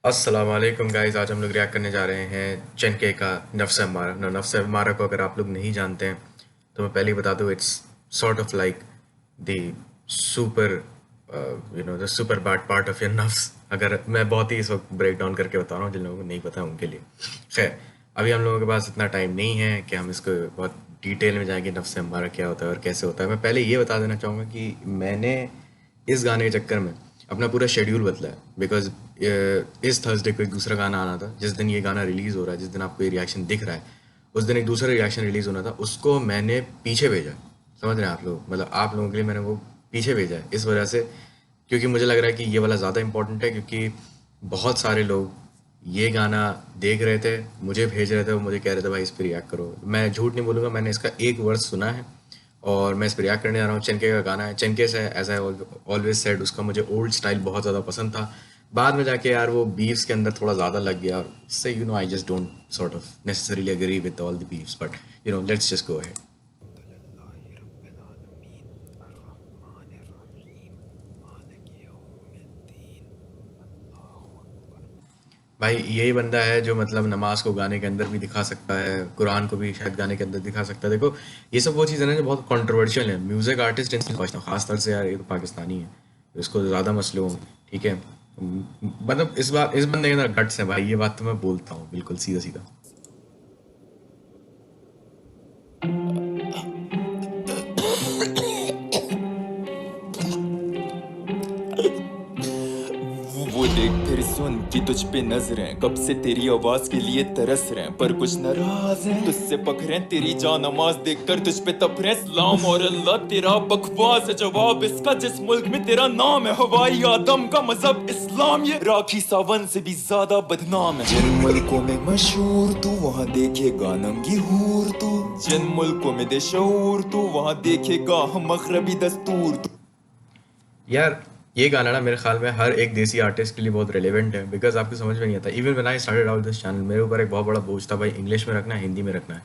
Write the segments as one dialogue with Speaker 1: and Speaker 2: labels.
Speaker 1: अस्सलाम वालेकुम गाइस। आज हम लोग रिएक्ट करने जा रहे हैं चेनके का नफ्स हमारा। नफ्स हमारा को अगर आप लोग नहीं जानते हैं तो मैं पहले ही बता दूं, it's sort of like the super the super bad part of your नफ्स। अगर मैं बहुत ही इस वक्त ब्रेक डाउन करके बता रहा हूँ, जिन लोगों को नहीं पता है उनके लिए। खैर, अभी हम लोगों के पास इतना टाइम नहीं है कि हम इसको बहुत डिटेल में जाएंगे नफ्स हमारा क्या होता है और कैसे होता है। मैं पहले ये बता देना चाहूँगा कि मैंने इस गाने के चक्कर में अपना पूरा शेड्यूल बदला है। बिकॉज इस थर्सडे को एक दूसरा गाना आना था। जिस दिन ये गाना रिलीज़ हो रहा है, जिस दिन आपको ये रिएक्शन दिख रहा है, उस दिन एक दूसरा रिएक्शन रिलीज़ होना था। उसको मैंने पीछे भेजा। समझ रहे हैं आप लोग? मतलब आप लोगों के लिए मैंने वो पीछे भेजा है इस वजह से, क्योंकि मुझे लग रहा है कि ये वाला ज़्यादा इंपॉर्टेंट है। क्योंकि बहुत सारे लोग ये गाना देख रहे थे, मुझे भेज रहे थे, वो मुझे कह रहे थे भाई इस पर रिएक्ट करो। मैं झूठ नहीं बोलूँगा, मैंने इसका एक वर्स सुना है और मैं इस पर रिएक्ट करने जा रहा हूँ। चेनके का गाना है। चेनके से एज आई ऑलवेज सेड, उसका मुझे ओल्ड स्टाइल बहुत ज़्यादा पसंद था। बाद में जाके यार वो बीफ्स के अंदर थोड़ा ज़्यादा लग गया और उससे I just don't sort of necessarily agree with all the beefs, but let's just go ahead. भाई यही बंदा है जो मतलब नमाज को गाने के अंदर भी दिखा सकता है, कुरान को भी शायद गाने के अंदर दिखा सकता है। देखो, ये सब वो चीज़ें ना जो बहुत कंट्रोवर्शियल है। म्यूजिक आर्टिस्ट इनसे समझता हूँ, खासतौर से यार ये तो पाकिस्तानी है, तो इसको ज़्यादा मसले होंगे। ठीक है, मतलब इस बंदे के अंदर गट्स है भाई, ये बात तो मैं बोलता हूँ बिल्कुल सीधा सीधा।
Speaker 2: वो देख फिर सुन कि तुझ पे नजरें कब से तेरी आवाज के लिए तरस रहे हैं, पर कुछ नाराज हैं तुझसे पकड़े तेरी जान नमाज देखकर तुझ पे तपरे सलाम और अल्लाह तेरा बकवास है जवाब इसका जिस मुल्क में तेरा नाम है हवाई आदम का मजहब इस्लाम ये राखी सावन से भी ज्यादा बदनाम है। जिन मुल्कों में मशहूर तू वहाँ देखेगा नंगी हूर तू, जिन मुल्कों में देशूर तू वहाँ देखेगा हम मगरबी दस्तूर।
Speaker 1: यार ये गाना ना मेरे ख्याल में हर एक देसी आर्टिस्ट के लिए बहुत रेलेवेंट है। बिकॉज आपको समझ में नहीं आता। Even when I started out this channel, मेरे ऊपर एक बहुत बड़ा बोझ था भाई, इंग्लिश में रखना है हिंदी में रखना है।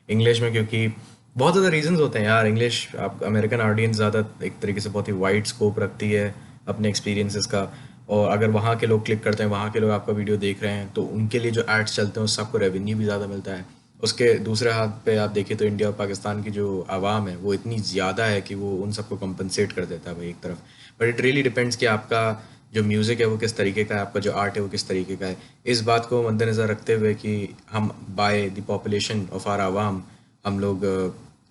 Speaker 1: इंग्लिश में क्योंकि बहुत ज़्यादा रीजंस होते हैं यार। इंग्लिश, आप अमेरिकन ऑडियंस ज़्यादा एक तरीके से बहुत ही वाइड स्कोप रखती है अपने एक्सपीरियंसेस का। और अगर वहाँ के लोग क्लिक करते हैं, वहाँ के लोग आपका वीडियो देख रहे हैं, तो उनके लिए जो एड्स चलते हैं उससे आपको रेवेन्यू भी ज़्यादा मिलता है। उसके दूसरे हाथ पे आप देखिए तो इंडिया और पाकिस्तान की जो आवाम है वो इतनी ज़्यादा है कि वो उन सबको कंपनसेट कर देता है भाई एक तरफ। बट इट रियली डिपेंड्स कि आपका जो म्यूज़िक है वो किस तरीके का है, आपका जो आर्ट है वो किस तरीके का है। इस बात को मद्देनज़र रखते हुए कि हम by the population of our आवाम, हम लोग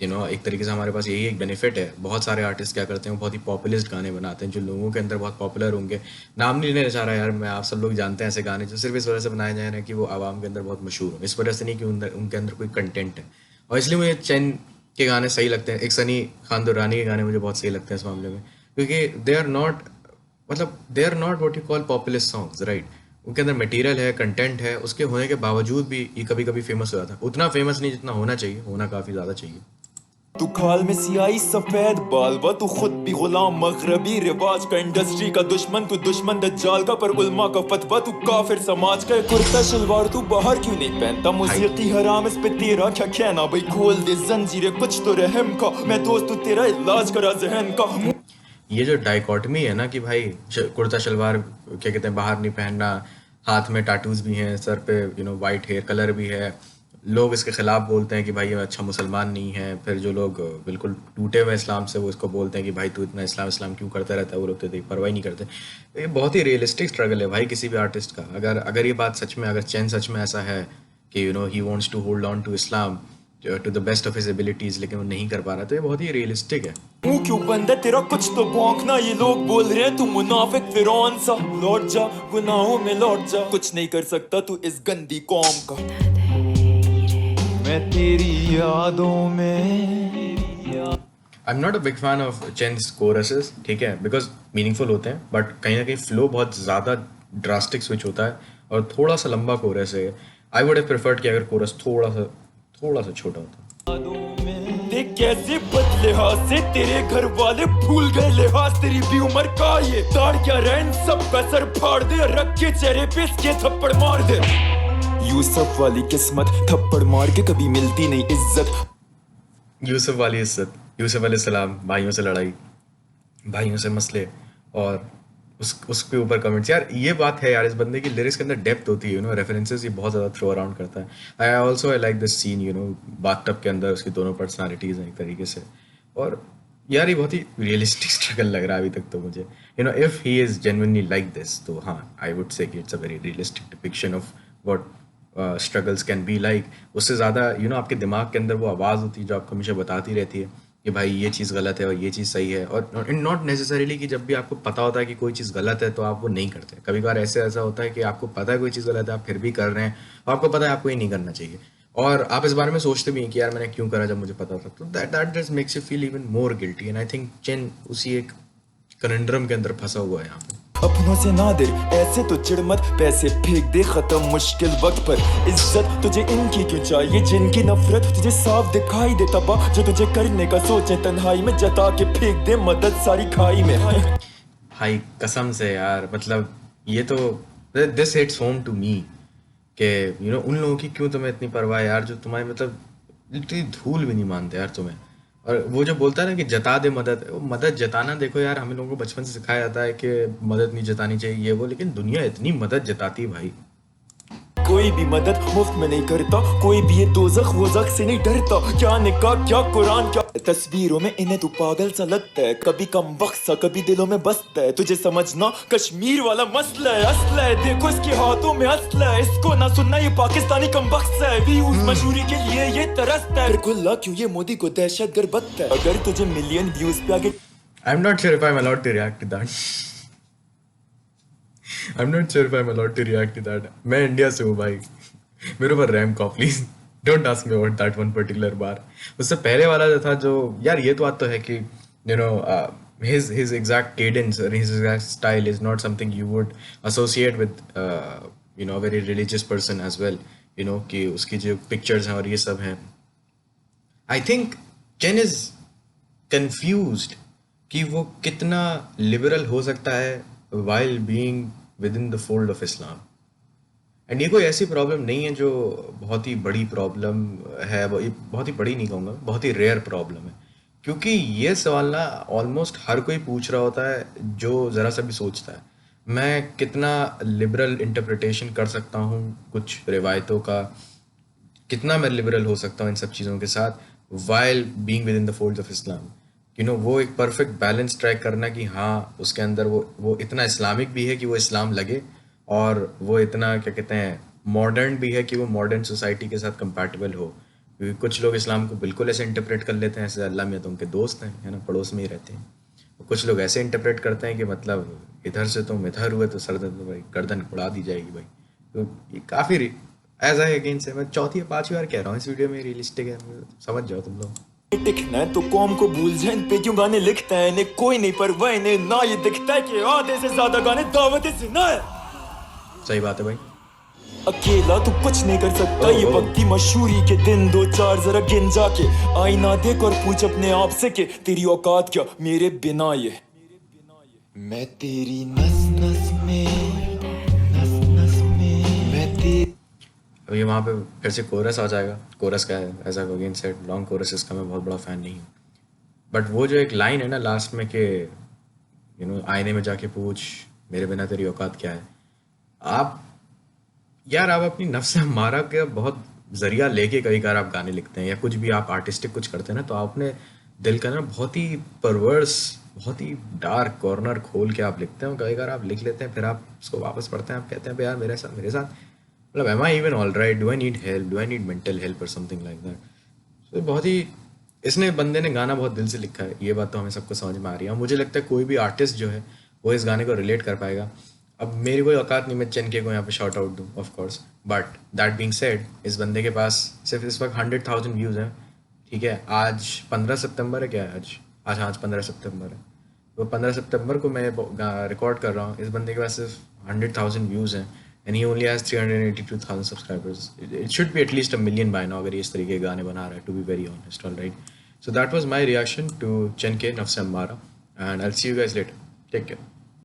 Speaker 1: एक तरीके से हमारे पास यही एक बेनिफिट है। बहुत सारे आर्टिस्ट क्या करते हैं, वो बहुत ही पॉपुलिस्ट गाने बनाते हैं जो लोगों के अंदर बहुत पॉपुलर होंगे। नाम नहीं लेना चाह रहा यार मैं, आप सब लोग जानते हैं ऐसे गाने जो सिर्फ इस वजह से बनाए जा रहे हैं कि वो आवाम के अंदर बहुत मशहूर हो। इस वजह से नहीं कि उनके अंदर कोई कंटेंट है। और इसलिए मुझे चैन के गाने सही लगते हैं। एक सनी खान दुरानी के गाने मुझे बहुत सही लगते हैं इस मामले में, क्योंकि दे आर नॉट, मतलब they are not what you call populist songs, right. उनके अंदर मटेरियल है, कंटेंट है, उसके होने के बावजूद भी ये कभी कभी फेमस हो जाता है। उतना फेमस नहीं जितना होना चाहिए, होना काफ़ी ज़्यादा चाहिए।
Speaker 2: तू खाल में सियाही सफेद बालवा तू खुद भी गुलाम मगरबी रिवाज का इंडस्ट्री का दुश्मन तू दुश्मन दज्जाल का पर उल्मा का फतवा तू काफिर समाज का कुर्ता शलवार तू बाहर क्यों नहीं पहनता मौसीकी हराम इस पे तेरा क्या कहना भाई खोल दे जंजीरें कुछ तो रहम का मैं दोस्त तू तेरा इलाज करा जहन का।
Speaker 1: ये जो डाइकोटमी है ना कि भाई कुर्ता शलवार क्या कहते हैं बाहर नहीं पहनना, हाथ में टाटूज भी हैं, सर पे वाइट हेयर कलर भी है, लोग इसके खिलाफ बोलते हैं कि भाई ये अच्छा मुसलमान नहीं है। फिर जो लोग बिल्कुल टूटे हुए इस्लाम से, वो इसको बोलते हैं कि भाई तू इतना इस्लाम इस्लाम क्यों करता रहता है। वो लोग तो परवाह नहीं करते। ये बहुत ही रियलिस्टिक स्ट्रगल है भाई किसी भी आर्टिस्ट का। अगर अगर ये बात सच में, अगर चैन सच में ऐसा है कि he wants to hold on to Islam to the best of his abilities, लेकिन वो नहीं कर पा रहा, तो ये बहुत ही रियलिस्टिक है।
Speaker 2: मुंह क्यों बंद है तेरा कुछ तो भौंकना ये लोग बोल रहे हैं तू मुनाफिक फिरौन सा लौट जा गुनाहों में लौट जा कुछ नहीं कर सकता तू इस गंदी कौम का मैं तेरी यादों में।
Speaker 1: I am not a big fan of chains courses, ठीक है, बिकॉज मीनिंगफुल होते हैं, बट कहीं ना कहीं फ्लो बहुत ज़्यादा ड्रास्टिक स्विच होता है और थोड़ा सा लंबा कोरस है। आई वुड हैव प्रेफर्ड कि अगर कोरस थोड़ा सा छोटा होता।
Speaker 2: देख कैसे बदले हाथ से तेरे घर वाले भूल गए लिहाज तेरी भी उम्र का ये ताड़ क्या रैन सब का सर फाड़ दे रख के चेहरे पे इसके थप्पड़ मार दे। यूसुफ वाली किस्मत थप्पड़ मार के कभी मिलती नहीं इज्जत।
Speaker 1: यूसुफ वाली इज्जत, यूसुफ अलैहिस्सलाम, भाइयों से लड़ाई, भाइयों से मसले, और उसके ऊपर कमेंट्स। यार ये बात है यार, इस बंदे की लिरिक्स के अंदर डेप्थ होती है, रेफरेंसेस ये बहुत ज़्यादा थ्रो अराउंड करता है। I like this scene, bathtub के अंदर उसकी दोनों पर्सनालिटीज़ हैं एक तरीके से। और यार ये बहुत ही रियलिस्टिक स्ट्रगल लग रहा है अभी तक तो मुझे। If he is genuinely like this, तो हाँ, आई वुड से कि it's a very realistic depiction of what struggles can be like. उससे ज़्यादा आपके दिमाग के अंदर वो आवाज़ होती है जो आपको हमेशा बताती रहती है कि भाई ये चीज़ गलत है और ये चीज़ सही है। और नॉट नेसेसरीली कि जब भी आपको पता होता है कि कोई चीज़ गलत है तो आप वो नहीं करते। कभी कभार ऐसा होता है कि आपको पता है कोई चीज़ गलत है, आप फिर भी कर रहे हैं, और आपको पता है आपको ये नहीं करना चाहिए, और आप इस बारे में सोचते भी हैं कि यार मैंने क्यों करा जब मुझे पता था। तो that just makes you feel even more guilty, and I think chain उसी एक कनंड्रम के अंदर फंसा हुआ है यहाँ पे।
Speaker 2: अपनों से नादिर ऐसे तो चिढ़ मत, पैसे फेंक दे खत्म मुश्किल वक्त पर। इज्जत तुझे इनकी क्यों चाहिए जिनकी नफरत तुझे साफ दिखाई दे, तबाह जो तुझे करने का सोचे तन्हाई में जता के फेंक दे मदद सारी खाई में।
Speaker 1: भाई कसम से यार, मतलब ये तो this hits home to me कि उन लोगों की क्यों तुम्हें इतनी परवाह है यार, जो तुम्हारे मतलब इतनी धूल भी नहीं मानते यार तुम्हें। और वो जो बोलता है ना कि जता दे मदद, वो मदद जताना, देखो यार हम लोगों को बचपन से सिखाया जाता है कि मदद नहीं जतानी चाहिए ये वो, लेकिन दुनिया इतनी मदद जताती है भाई।
Speaker 2: कोई भी मदद मुफ्त में नहीं करता, कोई भी ये दोज़ख वोज़ख से नहीं डरता। क्या निकाह क्या कुरान क्या तस्वीरों में इन्हें तू पागल सा लगता है, कभी कम वक्त सा कभी दिलों में बसता है। तुझे समझना कश्मीर वाला मसला है, असला है देखो इसके हाथों में असला है। इसको ना सुनना ये पाकिस्तानी कम बख्श है, व्यूज मशहूरी के लिए ये तरसता है। गुल्ला क्यों ये मोदी को दहशतगर्द बत्ता है, अगर तुझे मिलियन व्यूज पे आगे।
Speaker 1: I'm not sure if I'm allowed to react to that. I'm not sure if I'm allowed to react to that. मैं इंडिया से हूँ भाई, मेरे ऊपर रैम का please don't ask me about that one particular bar. उससे पहले वाला जो था, जो यार ये तो बात तो है कि his exact cadence or his exact style is not something you would associate with a very religious person as well, कि उसकी जो पिक्चर्स हैं और ये सब हैं। I think chain is confused कि वो कितना लिबरल हो सकता है while being with in the fold of Islam. And ये कोई ऐसी प्रॉब्लम नहीं है जो बहुत ही बड़ी प्रॉब्लम है, बहुत ही बड़ी नहीं कहूँगा, बहुत ही रेयर प्रॉब्लम है। क्योंकि ये सवाल ना ऑलमोस्ट हर कोई पूछ रहा होता है जो ज़रा सा भी सोचता है। मैं कितना लिबरल इंटरप्रिटेशन कर सकता हूँ कुछ रिवायतों का, कितना मैं लिबरल हो सकता हूँ इन सब चीज़ों के साथ while being with in the folds of Islam. वो एक परफेक्ट बैलेंस ट्रैक करना कि हाँ उसके अंदर वो इतना इस्लामिक भी है कि वो इस्लाम लगे, और वो इतना क्या कहते हैं मॉडर्न भी है कि वो मॉडर्न सोसाइटी के साथ कंपैटिबल हो। क्योंकि कुछ लोग इस्लाम को बिल्कुल ऐसे इंटरप्रेट कर लेते हैं ऐसे अल्लाह मियाँ तो उनके दोस्त हैं, है ना, पड़ोस में ही रहते हैं। कुछ लोग ऐसे इंटरप्रेट करते हैं कि मतलब इधर से तुम इधर हुए तो सरदर्द तो भाई गर्दन उड़ा दी जाएगी भाई। तो ये काफ़ी एज आई अगेन से मैं चौथी या पांचवी बार कह रहा हूँ इस वीडियो में, रियलिस्टिक है, समझ जाओ तुम लोग।
Speaker 2: टिकना है तो कौम को भूल जाए, इन पे क्यों गाने लिखता है इन्हें कोई नहीं परवाह, इन्हें ना ये दिखता है कि आधे से ज्यादा गाने दावत ज़िना है।
Speaker 1: सही बात है भाई।
Speaker 2: अकेला तू कुछ नहीं कर सकता, ये वक्ती मशहूरी के दिन दो चार जरा गिन जाके आईना देख और पूछ अपने आप से कि तेरी औकात क्या मेरे बिना। ये मैं तेरी नस नस में, नस नस में मैं तेरी।
Speaker 1: अब ये वहाँ पे फिर से कोरस आ जाएगा। कोरस का है as I again said, long courses का मैं बहुत बड़ा फ़ैन नहीं हूँ, बट वो जो एक लाइन है ना लास्ट में कि आईने में जाके पूछ मेरे बिना तेरी औकात क्या है। आप यार आप अपनी नफ्स मारा के बहुत जरिया लेके कई बार आप गाने लिखते हैं या कुछ भी आप आर्टिस्टिक कुछ करते हैं ना, तो आप अपने दिल का ना बहुत ही परवर्स, बहुत ही डार्क कॉर्नर खोल के आप लिखते हैं। कई बार आप लिख लेते हैं, फिर आप उसको वापस पढ़ते हैं, आप कहते हैं भाई यार मेरे साथ मतलब am I even all right, do I need help, do I need mental help or something like that. तो बहुत ही इसने बंदे ने गाना बहुत दिल से लिखा है, ये बात तो हमें सबको समझ में आ रही है। मुझे लगता है कोई भी आर्टिस्ट जो है वो इस गाने को रिलेट कर पाएगा। अब मेरी कोई औकात नहीं मैं चेन के को यहाँ पे शॉर्ट आउट दूँ of course, but that being said इस बंदे के पास सिर्फ इस वक्त 100,000 व्यूज़ हैं, ठीक है। आज 15 सितंबर है, क्या है आज आज 15 सितंबर है, तो 15 सितंबर को मैं रिकॉर्ड कर रहा हूँ। इस बंदे के पास सिर्फ 100,000 व्यूज़ हैं and he only has 382,000 subscribers. It should be at least $1 million by now अगर ये इस तरीके के गाने बना रहा है, to be very honest. Alright, so that was my reaction to चेन के नफ्स Ammara and I will see you guys later, take care.